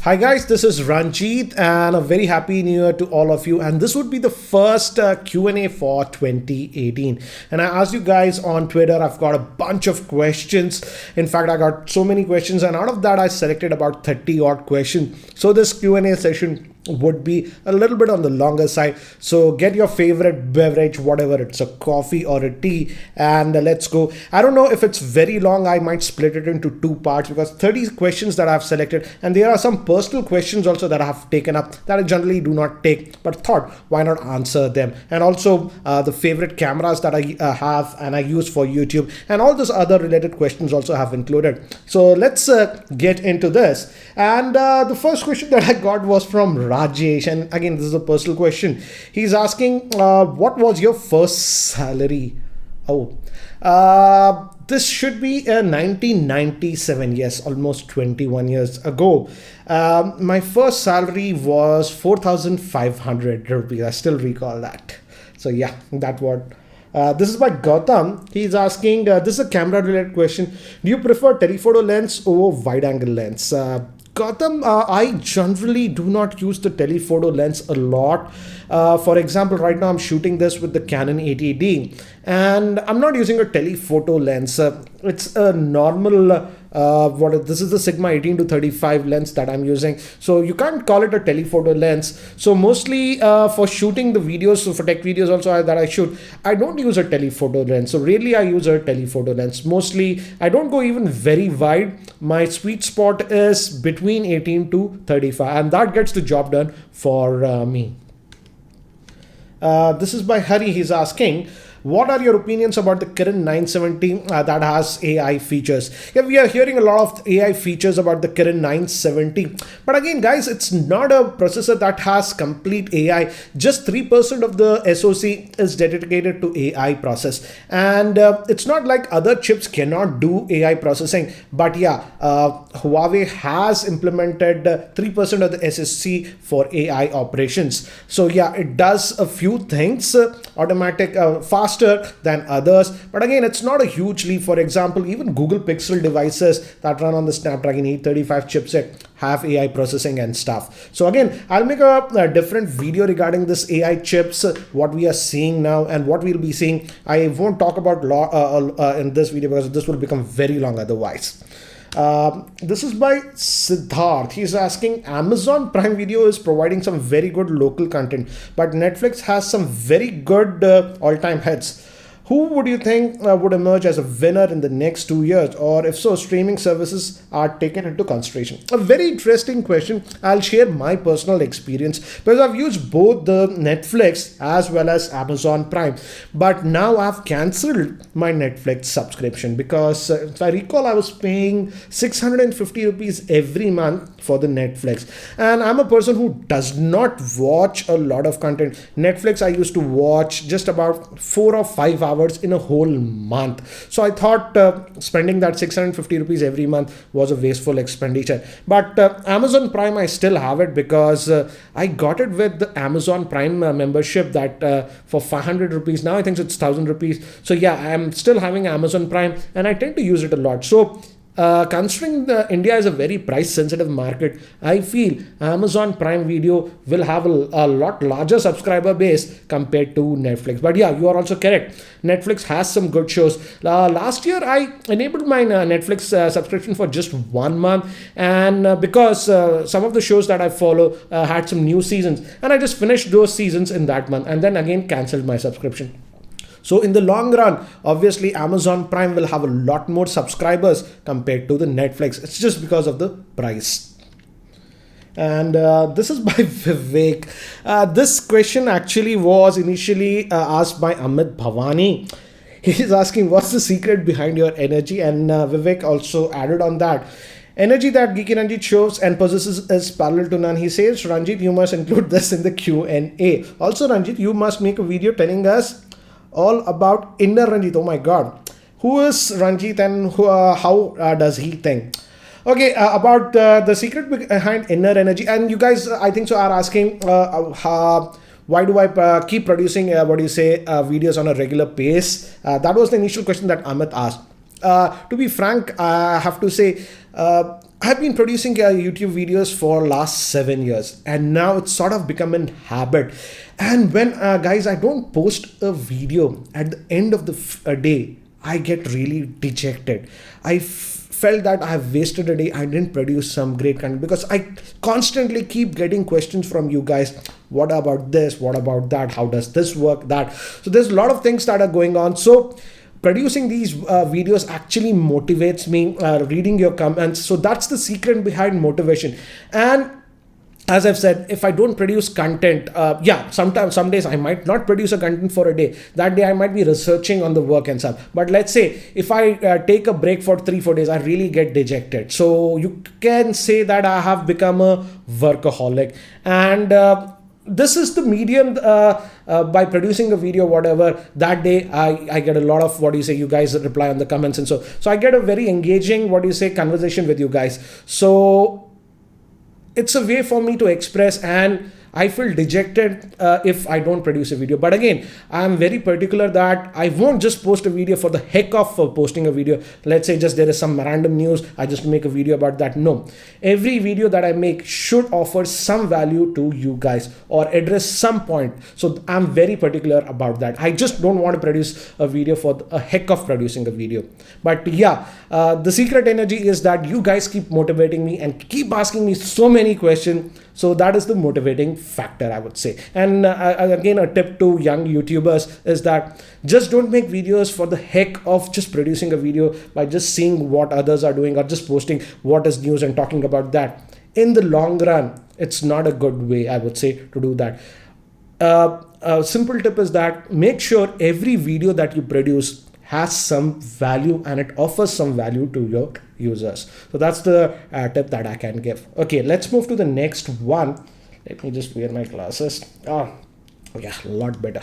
Hi guys, this is Ranjit and a very happy new year to all of you, and this would be the first Q&A for 2018. And I asked you guys on Twitter, I've got a bunch of questions. In fact, I got so many questions, and out of that I selected about 30 odd questions. So this Q&A session would be a little bit on the longer side, so get your favorite beverage, whatever it's a coffee or a tea, and let's go. I don't know if it's very long. I might split it into two parts because 30 questions that I've selected, and there are some personal questions also that I have taken up that I generally do not take, but thought why not answer them. And also the favorite cameras that I have and I use for YouTube, and all those other related questions also have included. So let's get into this. And the first question that I got was from Rajesh, and again this is a personal question. He's asking, what was your first salary? This should be 1997. Yes, almost 21 years ago. My first salary was 4,500 rupees. I still recall that. So yeah, that what. This is by Gautam. He's asking, this is a camera related question. Do you prefer telephoto lens over wide angle lens? Gautam, I generally do not use the telephoto lens a lot. For example, right now I'm shooting this with the Canon 80D, and I'm not using a telephoto lens. It's a normal, this is the Sigma 18-35 lens that I'm using. So you can't call it a telephoto lens. So mostly for shooting the videos, so for tech videos also that I shoot, I don't use a telephoto lens. So really I use a telephoto lens. Mostly I don't go even very wide. My sweet spot is between 18 to 35, and that gets the job done for me. This is by Hari. He's asking, what are your opinions about the Kirin 970 that has AI features? Yeah, we are hearing a lot of AI features about the Kirin 970. But again, guys, it's not a processor that has complete AI. Just 3% of the SoC is dedicated to AI process. And it's not like other chips cannot do AI processing. But yeah, Huawei has implemented 3% of the SoC for AI operations. So yeah, it does a few things, automatic, fast than others, but again it's not a huge leap. For example, even Google Pixel devices that run on the Snapdragon 835 chipset have AI processing and stuff. So again, I'll make a different video regarding this AI chips, what we are seeing now and what we'll be seeing. I won't talk about in this video because this will become very long otherwise. This is by Siddharth. He's asking, Amazon Prime Video is providing some very good local content, but Netflix has some very good all-time hits. Who would you think would emerge as a winner in the next 2 years? Or if so, streaming services are taken into consideration? A very interesting question. I'll share my personal experience because I've used both the Netflix as well as Amazon Prime. But now I've cancelled my Netflix subscription because if I recall, I was paying 650 rupees every month for the Netflix. And I'm a person who does not watch a lot of content. Netflix, I used to watch just about 4 or 5 hours in a whole month. So I thought spending that 650 rupees every month was a wasteful expenditure. But Amazon Prime, I still have it because I got it with the Amazon Prime membership that for 500 rupees. Now I think it's 1,000 rupees. So yeah, I'm still having Amazon Prime and I tend to use it a lot. So considering India is a very price sensitive market, I feel Amazon Prime Video will have a lot larger subscriber base compared to Netflix. But yeah, you are also correct. Netflix has some good shows. Last year, I enabled my Netflix subscription for just 1 month, and because some of the shows that I follow had some new seasons, and I just finished those seasons in that month, and then again cancelled my subscription. So in the long run, obviously Amazon Prime will have a lot more subscribers compared to the Netflix. It's just because of the price. And this is by Vivek. This question actually was initially asked by Amit Bhavani. He's asking, what's the secret behind your energy? And Vivek also added on that. Energy that Geekyranjit shows and possesses is parallel to none. He says, Ranjit, you must include this in the Q&A. Also, Ranjit, you must make a video telling us all about inner Ranjit. Oh my God. Who is Ranjit and how does he think? Okay, about the secret behind inner energy. And you guys, I think so, are asking why do I keep producing, videos on a regular pace? That was the initial question that Amit asked. To be frank, I have to say, I've been producing YouTube videos for last 7 years, and now it's sort of become a habit. And when guys, I don't post a video at the end of the day, I get really dejected. Felt that I have wasted a day. I didn't produce some great content because I constantly keep getting questions from you guys. What about this? What about that? How does this work? That. So there's a lot of things that are going on. So producing these videos actually motivates me, reading your comments. So that's the secret behind motivation. And as I've said, if I don't produce content, sometimes, some days I might not produce a content for a day. That day I might be researching on the work and stuff. But let's say if I take a break for 3-4 days, I really get dejected. So you can say that I have become a workaholic. And this is the medium by producing a video, whatever, that day I get a lot of, you guys reply on the comments. And so I get a very engaging, conversation with you guys. So it's a way for me to express, and I feel dejected if I don't produce a video. But again, I'm very particular that I won't just post a video for the heck of posting a video. Let's say just there is some random news, I just make a video about that. No, every video that I make should offer some value to you guys or address some point. So I'm very particular about that. I just don't want to produce a video for a heck of producing a video. But yeah, the secret energy is that you guys keep motivating me and keep asking me so many questions. So that is the motivating factor, I would say. And again, a tip to young YouTubers is that just don't make videos for the heck of just producing a video by just seeing what others are doing or just posting what is news and talking about that. In the long run, it's not a good way, I would say, to do that. A simple tip is that make sure every video that you produce has some value and it offers some value to your users. So that's the tip that I can give. Okay, let's move to the next one. Let me just wear my glasses. Yeah, a lot better.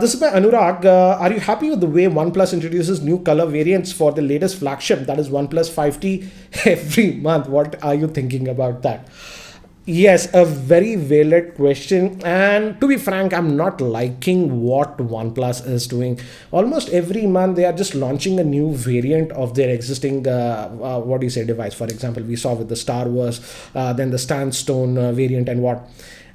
This is by Anurag. Are you happy with the way OnePlus introduces new color variants for the latest flagship, that is OnePlus 5T, every month? What are you thinking about that? Yes, a very valid question. And to be frank, I'm not liking what OnePlus is doing. Almost every month, they are just launching a new variant of their existing, device. For example, we saw with the Star Wars, then the Sandstone variant and what.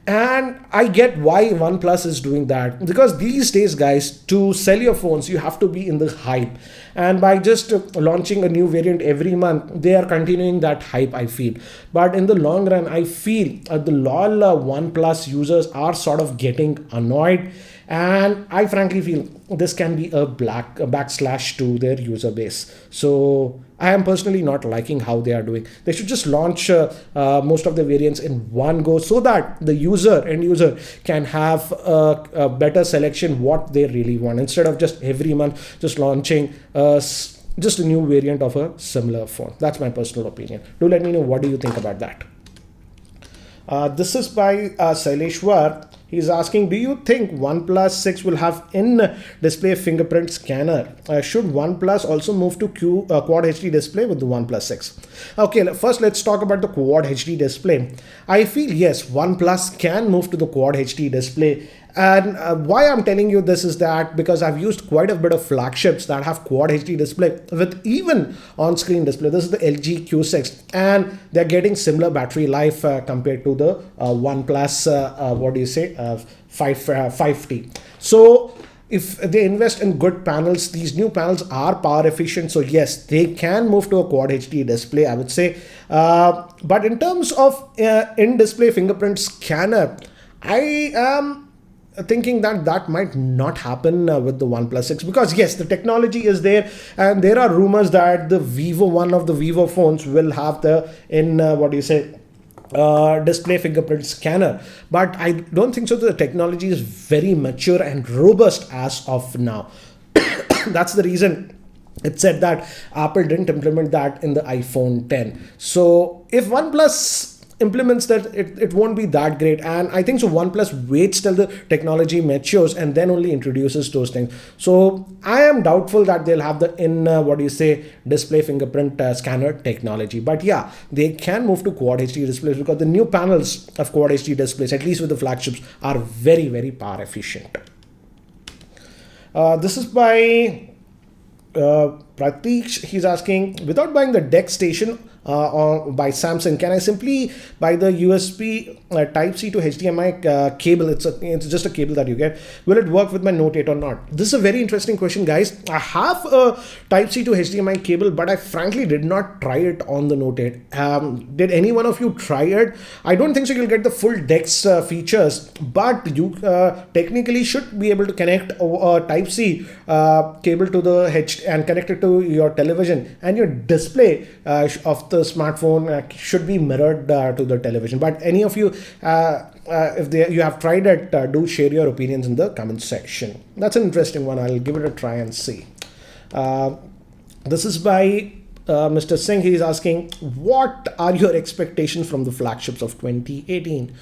And I get why OnePlus is doing that, because these days, guys, to sell your phones, you have to be in the hype. And by just launching a new variant every month, they are continuing that hype, I feel. But in the long run, I feel the loyal OnePlus users are sort of getting annoyed. And I frankly feel this can be a backslash to their user base. So I am personally not liking how they are doing. They should just launch most of the variants in one go so that the end user can have a better selection what they really want, instead of just every month just launching just a new variant of a similar phone. That's my personal opinion. Do let me know what do you think about that. This is by Saileshwar. He's asking, do you think OnePlus 6 will have in-display fingerprint scanner? Should OnePlus also move to Quad HD display with the OnePlus 6? Okay, first let's talk about the Quad HD display. I feel yes, OnePlus can move to the Quad HD display. And why I'm telling you this is that because I've used quite a bit of flagships that have Quad HD display with even on-screen display. This is the LG Q6, and they're getting similar battery life compared to the OnePlus 5T. So if they invest in good panels, these new panels are power efficient. So yes, they can move to a Quad HD display, I would say. But in terms of in-display fingerprint scanner, I am thinking that might not happen with the OnePlus 6, because yes, the technology is there, and there are rumors that one of the Vivo phones will have the display fingerprint scanner. But I don't think so. The technology is very mature and robust as of now. That's the reason it said that Apple didn't implement that in the iPhone 10. So if OnePlus implements that, it won't be that great. And I think so OnePlus waits till the technology matures and then only introduces those things. So I am doubtful that they'll have the display fingerprint scanner technology. But yeah, they can move to Quad HD displays, because the new panels of Quad HD displays, at least with the flagships, are very, very power efficient. This is by Pratik. He's asking, without buying the deck station or by Samsung, can I simply buy the USB Type-C to HDMI cable? It's just a cable that you get. Will it work with my Note 8 or not? This is a very interesting question, guys. I have a Type-C to HDMI cable, but I frankly did not try it on the Note 8. Did any one of you try it? I don't think so you'll get the full DeX features, but you technically should be able to connect a Type-C cable to the H and connect it to your television, and your display of the smartphone should be mirrored to the television. But any of you, if you have tried it, do share your opinions in the comment section. That's an interesting one. I'll give it a try and see. This is by Mr. Singh. He is asking, what are your expectations from the flagships of 2018?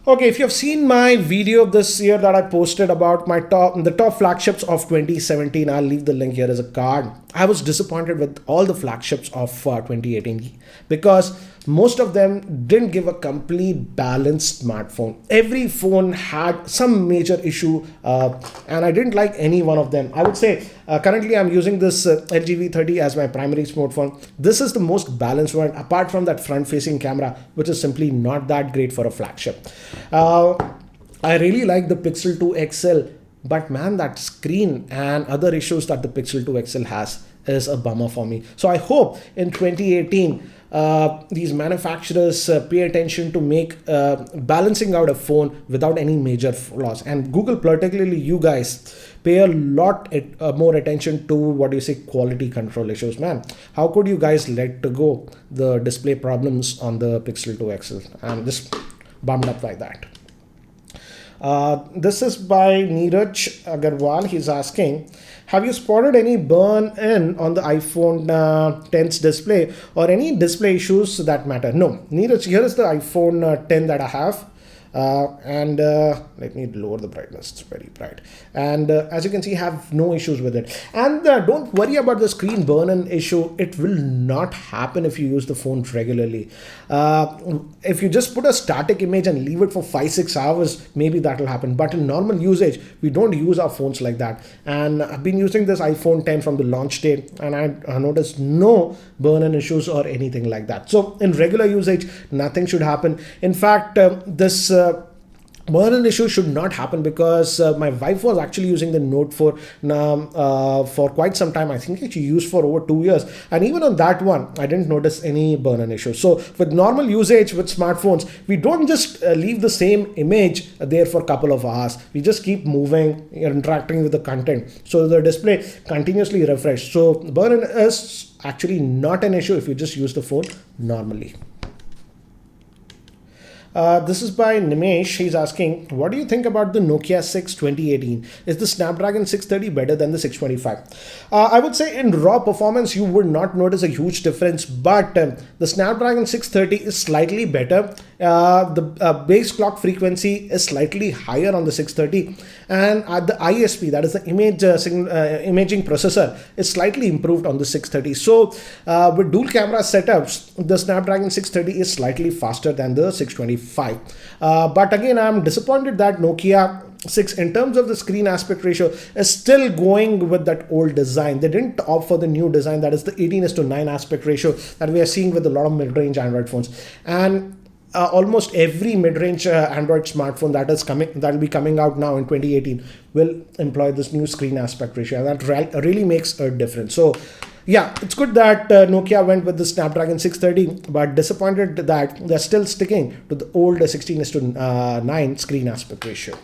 Okay, if you have seen my video of this year that I posted about the top flagships of 2017, I'll leave the link here as a card. I was disappointed with all the flagships of 2018 because most of them didn't give a complete balanced smartphone. Every phone had some major issue, and I didn't like any one of them. I would say currently I'm using this LG V30 as my primary smartphone. This is the most balanced one, apart from that front-facing camera, which is simply not that great for a flagship. I really like the Pixel 2 XL, but man, that screen and other issues that the Pixel 2 XL has is a bummer for me. So I hope in 2018 these manufacturers pay attention to make balancing out a phone without any major flaws. And Google, particularly you guys, pay a lot more attention to what you say quality control issues. Man, how could you guys let go the display problems on the Pixel 2 XL? I'm just bummed up by that. This is by Neeraj Agarwal. He's asking, have you spotted any burn-in on the iPhone 10's display or any display issues that matter? No. Neeraj, here is the iPhone 10 that I have. Let me lower the brightness. It's very bright, and as you can see, have no issues with it. And don't worry about the screen burn-in issue. It will not happen if you use the phone regularly. If you just put a static image and leave it for 5-6 hours, maybe that will happen. But in normal usage, we don't use our phones like that. And I've been using this iPhone 10 from the launch date, and I noticed no burn-in issues or anything like that. So in regular usage, nothing should happen. In fact, this burn-in issue should not happen because my wife was actually using the Note 4 for quite some time. I think she used for over 2 years, and even on that one I didn't notice any burn-in issue. So with normal usage with smartphones, we don't just leave the same image there for a couple of hours. We just keep moving, interacting with the content, so the display continuously refreshes. So burn-in is actually not an issue if you just use the phone normally. This is by Nimesh. He's asking, what do you think about the Nokia 6 2018? Is the Snapdragon 630 better than the 625? I would say in raw performance, you would not notice a huge difference, but the Snapdragon 630 is slightly better. The base clock frequency is slightly higher on the 630, and the ISP, that is the imaging processor, is slightly improved on the 630. So with dual camera setups, the Snapdragon 630 is slightly faster than the 625. But again, I'm disappointed that Nokia 6, in terms of the screen aspect ratio, is still going with that old design. They didn't opt for the new design, that is the 18:9 aspect ratio that we are seeing with a lot of mid-range Android phones. And almost every mid-range Android smartphone that will be coming out now in 2018 will employ this new screen aspect ratio, and that really makes a difference. So yeah, it's good that Nokia went with the Snapdragon 630, but disappointed that they're still sticking to the old 16:9 screen aspect ratio.